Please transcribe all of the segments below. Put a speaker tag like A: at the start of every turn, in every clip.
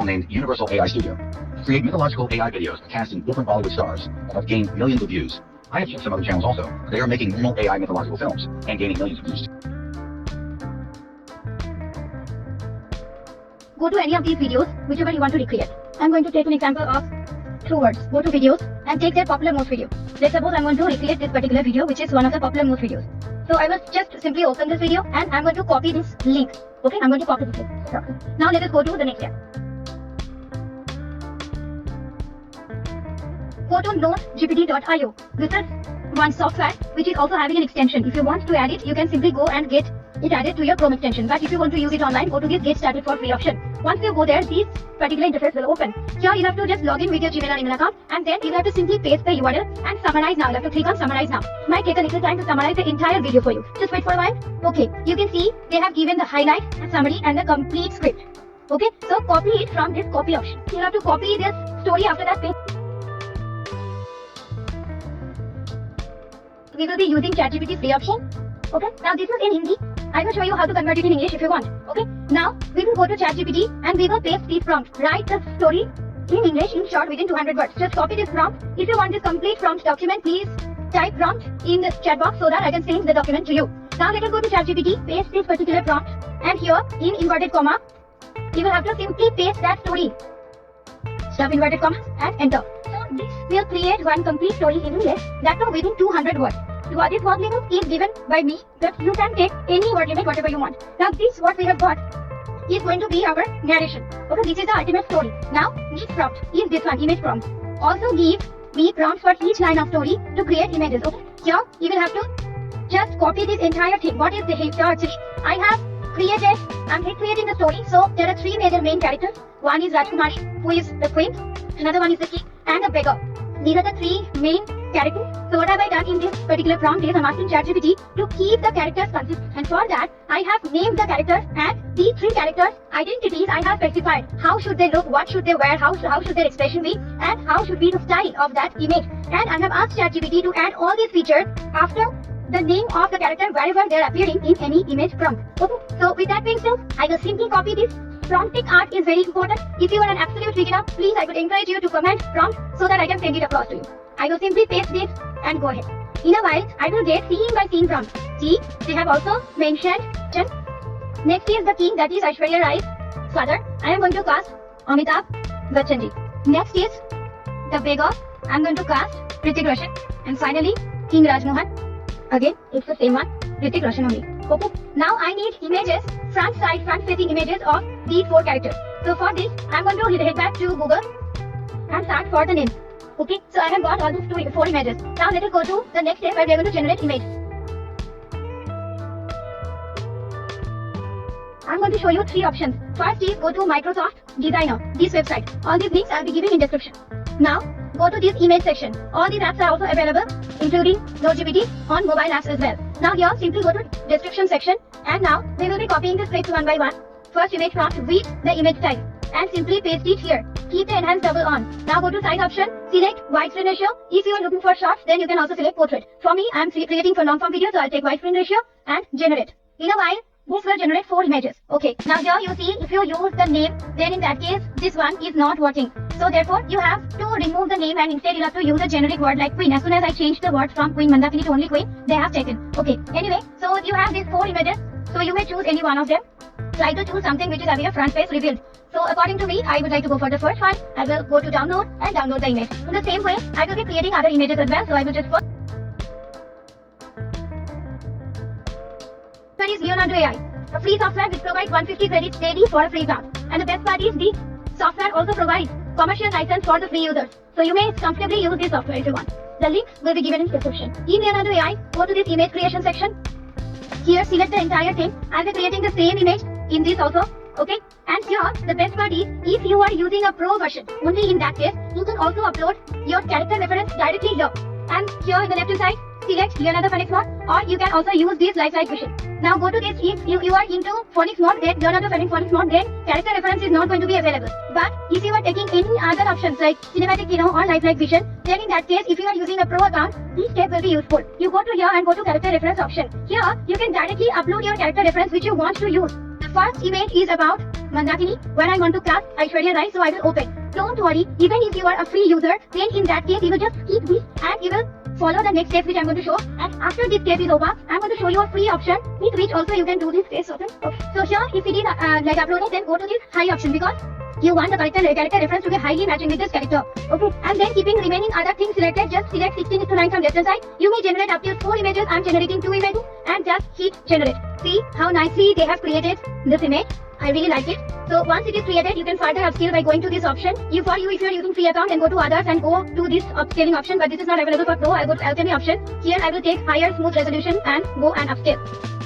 A: named Universal AI Studio, create mythological AI videos casting different Bollywood stars that have gained millions of views. I have checked some other channels also. They are making normal AI mythological films and gaining millions of views.
B: Go to any of these videos, whichever you want to recreate. I'm going to take an example of True Words. Go to videos and take their popular most video. Let's suppose I'm going to recreate this particular video, which is one of the popular most videos. So I will just simply open this video and I'm going to copy this link. Okay, I'm going to copy this link. Now let us go to the next step. Go to notegpt.io. This is one software which is also having an extension. If you want to add it, you can simply go and get it added to your Chrome extension. But if you want to use it online, go to this Get Started for Free option. Once you go there, this particular interface will open. Here you have to just log in with your Gmail or email account, and then you have to simply paste the URL and summarize now. You have to click on summarize now. It might take a little time to summarize the entire video for you. Just wait for a while. Okay, you can see they have given the highlight, a summary and the complete script. Okay, so copy it from this copy option. You have to copy this story after that page. We will be using ChatGPT free option. Okay, now this is in Hindi. I will show you how to convert it in English if you want. Okay, now we will go to ChatGPT and we will paste these prompts. Write the story in English in short within 200 words. Just copy this prompt. If you want this complete prompt document, please type prompt in the chat box so that I can send the document to you. Now let us go to ChatGPT, paste this particular prompt, and here in inverted comma, you will have to simply paste that story. Stop inverted comma and enter. So this will create one complete story in English, that too within 200 words. This word limit is given by me, but you can take any word limit whatever you want. Now this what we have got is going to be our narration. Okay, this is the ultimate story. Now next prompt is this one, image prompt. Also give me prompts for each line of story to create images. Okay, here you will have to just copy this entire thing. What is the here actually? I'm recreating the story. So there are three major main characters. One is Rajkumar, who is the queen. Another one is the king and the beggar. These are the three main characters. So what have I done in this particular prompt is I'm asking ChatGPT to keep the characters consistent, and for that I have named the characters, and these three characters identities I have specified. How should they look, what should they wear, how should their expression be, and how should be the style of that image. And I have asked ChatGPT to add all these features after the name of the character wherever they are appearing in any image prompt. Okay, so with that being said, I will simply copy this. Prompting art is very important. If you are an absolute beginner, please I would encourage you to comment prompt so that I can send it across to you. I will simply paste this and go ahead. In a while, I will get scene by scene prompt. See, they have also mentioned. Next is the king, that is Aishwarya Rai's father. I am going to cast Amitabh Bachchan ji. Next is the beggar. I am going to cast Hrithik Roshan. And finally, King Rajmohan. Again, it's the same one, Hrithik Roshan only. Okay, now I need images, front facing images of these four characters. So for this, I am going to head back to Google and search for the name. Okay, so I have got all these four images. Now let us go to the next step where we are going to generate image. I'm going to show you three options. First is go to Microsoft Designer, this website. All these links I will be giving in description. Now go to this image section. All these apps are also available, including NoteGPT on mobile apps as well. Now here simply go to description section, and now we will be copying the script one by one. First image prompt with the image type and simply paste it here. Keep the enhance double on. Now go to size option, select widescreen ratio. If you are looking for shots, then you can also select portrait. For me, I am creating for long form video, so I'll take widescreen ratio and generate. In a while, this will generate 4 images. Okay, now here you see if you use the name, then in that case, this one is not working. So therefore, you have to remove the name and instead you have to use a generic word like queen. As soon as I change the word from queen Mandakini to only queen, they have taken. Okay, anyway, so you have these 4 images. So you may choose any one of them. Try to choose something which is having a front face revealed. So according to me, I would like to go for the first one. I will go to download and download the image. In the same way, I will be creating other images as well. So I will just first. One is Leonardo AI, a free software which provides 150 credits daily for a free trial. And the best part is this software also provides commercial license for the free users. So you may comfortably use this software if you want. The links will be given in description. In Leonardo AI, go to this image creation section. Here select the entire thing. I'll be creating the same image in this also. Okay, and here the best part is if you are using a pro version, only in that case you can also upload your character reference directly here. And here in the left hand side, select Leonardo Phonics mode, or you can also use this lifelike vision. Now go to this. If you are into Phonics mode, then Leonardo Phonics mode, then character reference is not going to be available. But if you are taking any other options like cinematic kino or lifelike vision, then in that case, if you are using a pro account, this step will be useful. You go to here and go to character reference option. Here you can directly upload your character reference which you want to use. The first image is about Mandakini, where I want to class Aishwarya Rai, so I will open. Don't worry, even if you are a free user, then in that case you will just skip this and you will follow the next steps which I'm going to show. And after this step is over, I'm going to show you a free option with which also you can do this face open. Okay. So here, if it is like uploaded, then go to this high option because you want the character reference to be highly matching with this character. Okay. And then keeping remaining other things selected, just select 16:9 from left hand side. You may generate up to 4 images. I'm generating 2 images and just hit generate. See how nicely they have created this image. I really like it. So once it is created, you can further upscale by going to this option. If you are using free account, then go to others and go to this upscaling option. But this is not available for pro. I'll go to alchemy option. Here I will take higher smooth resolution and go and upscale.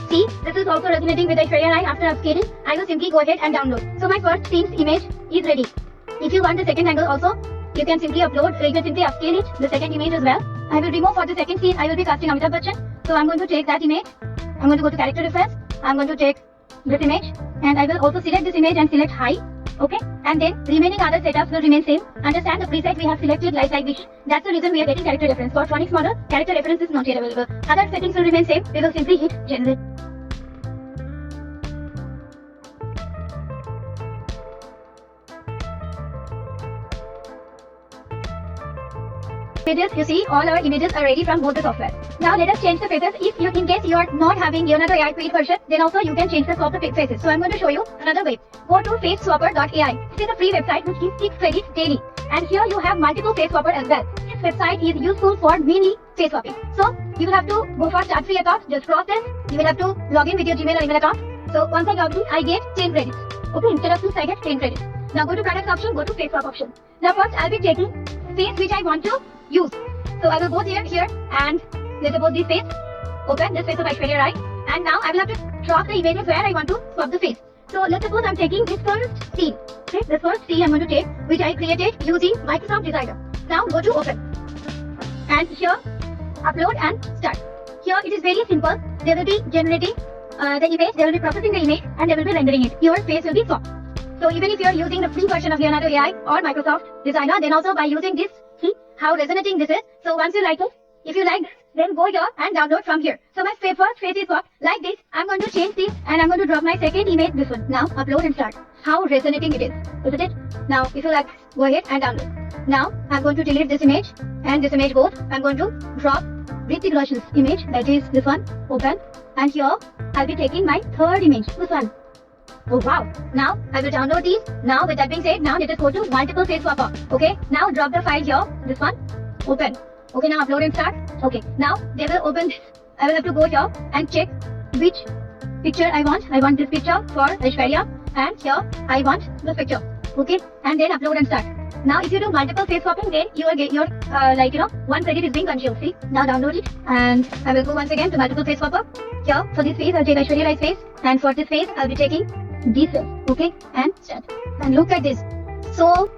B: See, this is also resonating with Aishwarya Rai. After upscaling, I will simply go ahead and download. So my first scene's image is ready. If you want the second angle also, you can simply upload. You can simply upscale it, the second image as well. I will remove for the second scene. I will be casting Amitabh Bachchan. So I'm going to take that image. I'm going to go to character reference. I'm going to take this image and I will also select this image and select high. Okay, and then remaining other setups will remain same. Understand the preset we have selected like this. That's the reason we are getting character reference. For Phonics model, character reference is not yet available. Other settings will remain same. We will simply hit generate. Images, you see all our images are ready from both the software. Now let us change the faces. If you, in case you are not having Leonardo AI paid version, then also you can change the swap the faces. So I'm going to show you another way. Go to faceswapper.ai. This is a free website which gives 6 credits daily. And here you have multiple face swapper as well. This website is useful for many face swapping. So you will have to go for start free account, just cross this. You will have to log in with your Gmail or email account. So once I log in, I get 10 credits. Okay, instead of 6 I get 10 credits. Now go to products option, go to face swap option. Now first I'll be taking face which I want to use. So I will go here and let's suppose this face, open this face of Aishwarya Rai, and now I will have to drop the images where I want to swap the face. So let's suppose I'm taking this first scene. Okay, this first scene I'm going to take which I created using Microsoft Designer. Now go to open and here upload and start. Here it is very simple. They will be generating the image, they will be processing the image and they will be rendering it. Your face will be swapped. So even if you are using the free version of Leonardo AI or Microsoft Designer, then also by using this, see how resonating this is. So once you like it, if you like this, then go here and download from here. So my first face is swapped like this. I'm going to change this and I'm going to drop my second image, this one. Now upload and start. How resonating it is, isn't it? Now if you like, go ahead and download. Now I'm going to delete this image and this image both. I'm going to drop Hrithik Roshan's image, that is this one, open. And here I'll be taking my third image, this one. Oh wow, now I will download these. Now with that being said, now let us go to multiple face swapper. Okay, now drop the file here, this one, open. Okay, now upload and start. Okay, now they will open this. I will have to go here and check which picture I want. I want this picture for Aishwarya and here I want this picture. Okay, and then upload and start. Now if you do multiple face swapping, then you will get your 1 credit is being consumed. See, now download it and I will go once again to multiple face swapper. Here for this face I'll take Aishwarya Rai's face and for this face I'll be taking this face. Okay, and start. And look at this. So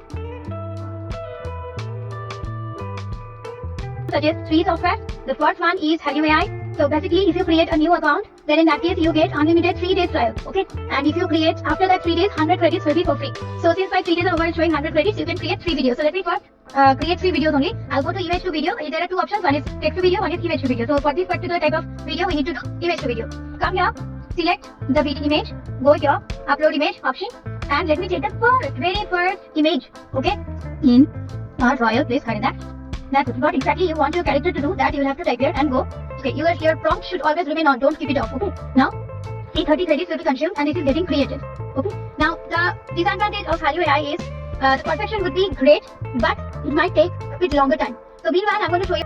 B: suggest 3 software. The first one is Helio AI. So basically if you create a new account, then in that case you get unlimited 3 days trial. Okay, and if you create after that 3 days, 100 credits will be for free. So since my 3 days are over showing 100 credits, you can create 3 videos. So let me first create 3 videos only. I'll go to image to video. There are 2 options. One is text to video, one is image to video. So for this particular type of video, we need to do image to video. Come here, select the video image, go here, upload image option, and let me take the very first image. Okay, in our royal place, that's what exactly you want your character to do. That you will have to type here and go. Okay, your prompt should always remain on. Don't keep it off. Okay. Now, see 30 credits will be consumed and this is getting created. Okay. Now the disadvantage of Helio AI is the perfection would be great, but it might take a bit longer time. So meanwhile, I'm going to show you.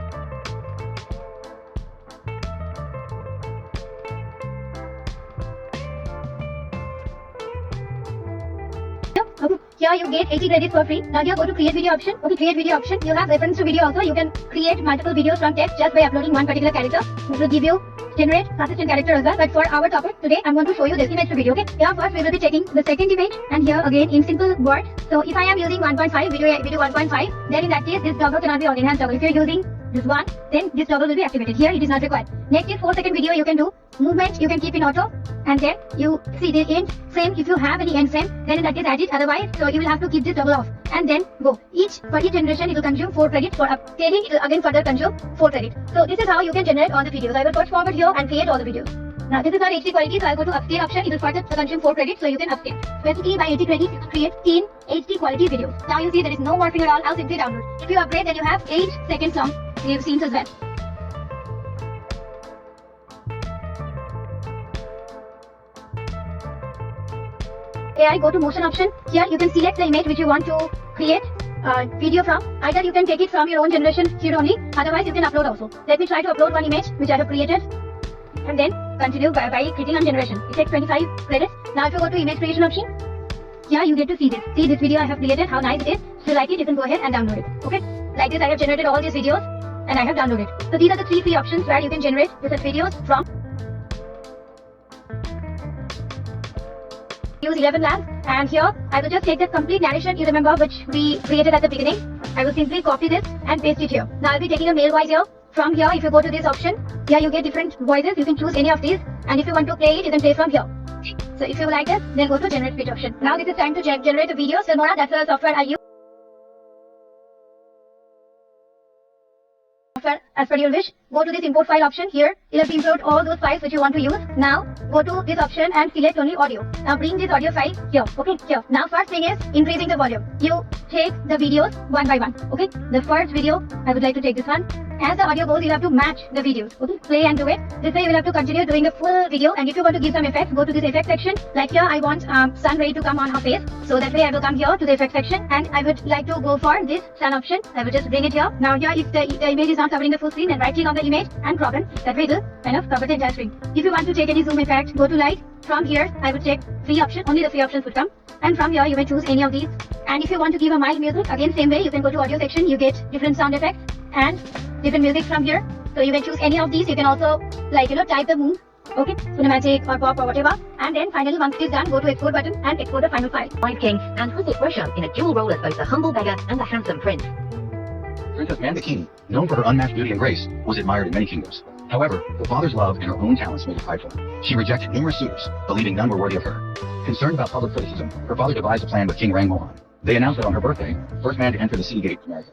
B: Okay. Here you get 80 credits for free. Now here go to create video option. Okay, create video option. You have reference to video also. You can create multiple videos from text just by uploading one particular character. This will give you generate consistent character as well. But for our topic today, I'm going to show you this image to video. Okay, here first we will be taking the second image and here again in simple words. So if I am using 1.5 video 1.5, then in that case this toggle cannot be on enhanced toggle. If you're using this one, then this toggle will be activated. Here it is not required. Next is 4-second video. You can do movement. You can keep in auto, and then you see the end frame. If you have any end frame, then in that case add it. Otherwise, so you will have to keep this toggle off, and then go. For each generation, it will consume 4 credits. For upscaling, it will again further consume 4 credits. So this is how you can generate all the videos. I will fast forward here and create all the videos. Now this is not HD quality, so I'll go to upscale option. It will further consume 4 credits, so you can upscale. Specifically by 80 credits, it creates 10 HD quality videos. Now you see there is no morphing at all. I'll simply download. If you upgrade, then you have 8 seconds long wave scenes as well. AI, go to motion option. Here you can select the image which you want to create video from. Either you can take it from your own generation seed only, otherwise you can upload also. Let me try to upload one image which I have created and then continue by clicking on generation. It takes 25 credits. Now if you go to image creation option, here you get to see this. See this video I have created, how nice it is. If you like it, you can go ahead and download it. Okay, like this I have generated all these videos and I have downloaded. So these are the 3 free options where you can generate different videos from. Use 11 Labs, and here I will just take the complete narration you remember which we created at the beginning. I will simply copy this and paste it here. Now I'll be taking a male voice here. From here, if you go to this option, here you get different voices. You can choose any of these, and if you want to play it, you can play from here. So if you like this, then go to generate speech option. Now this is time to generate a video. Filmora, that's the software I use. As per your wish, go to this import file option here. It will import all those files which you want to use. Now go to this option and select only audio. Now bring this audio file here. Okay, here. Now first thing is increasing the volume. You take the videos one by one. Okay, the first video I would like to take this one. As the audio goes, you have to match the videos. Okay, play and do it. This way you will have to continue doing the full video. And if you want to give some effects, go to this effect section. Like here, I want sun ray to come on her face. So that way I will come here to the effect section, and I would like to go for this sun option. I will just bring it here. Now here, if the image is not covering the full screen, then right click on the image and crop it. That way it will kind of cover the entire screen. If you want to take any zoom effect, go to light. From here, I would check free option. Only the free options would come. And from here, you may choose any of these. And if you want to give a mild music, again same way, you can go to audio section. You get different sound effects and different music from here. So you can choose any of these. You can also type the mood. Okay, cinematic or pop or whatever. And then finally, once it is done, go to export button and export the final file.
C: Five Kings and Hrithik Roshan in a dual role as both the humble beggar and the handsome prince.
A: Princess Manda King, known for her unmatched beauty and grace, was admired in many kingdoms. However, her father's love and her own talents made her prideful. She rejected numerous suitors, believing none were worthy of her. Concerned about public criticism, her father devised a plan with King Rangmohan. They announced that on her birthday, first man to enter the city gate to marry her.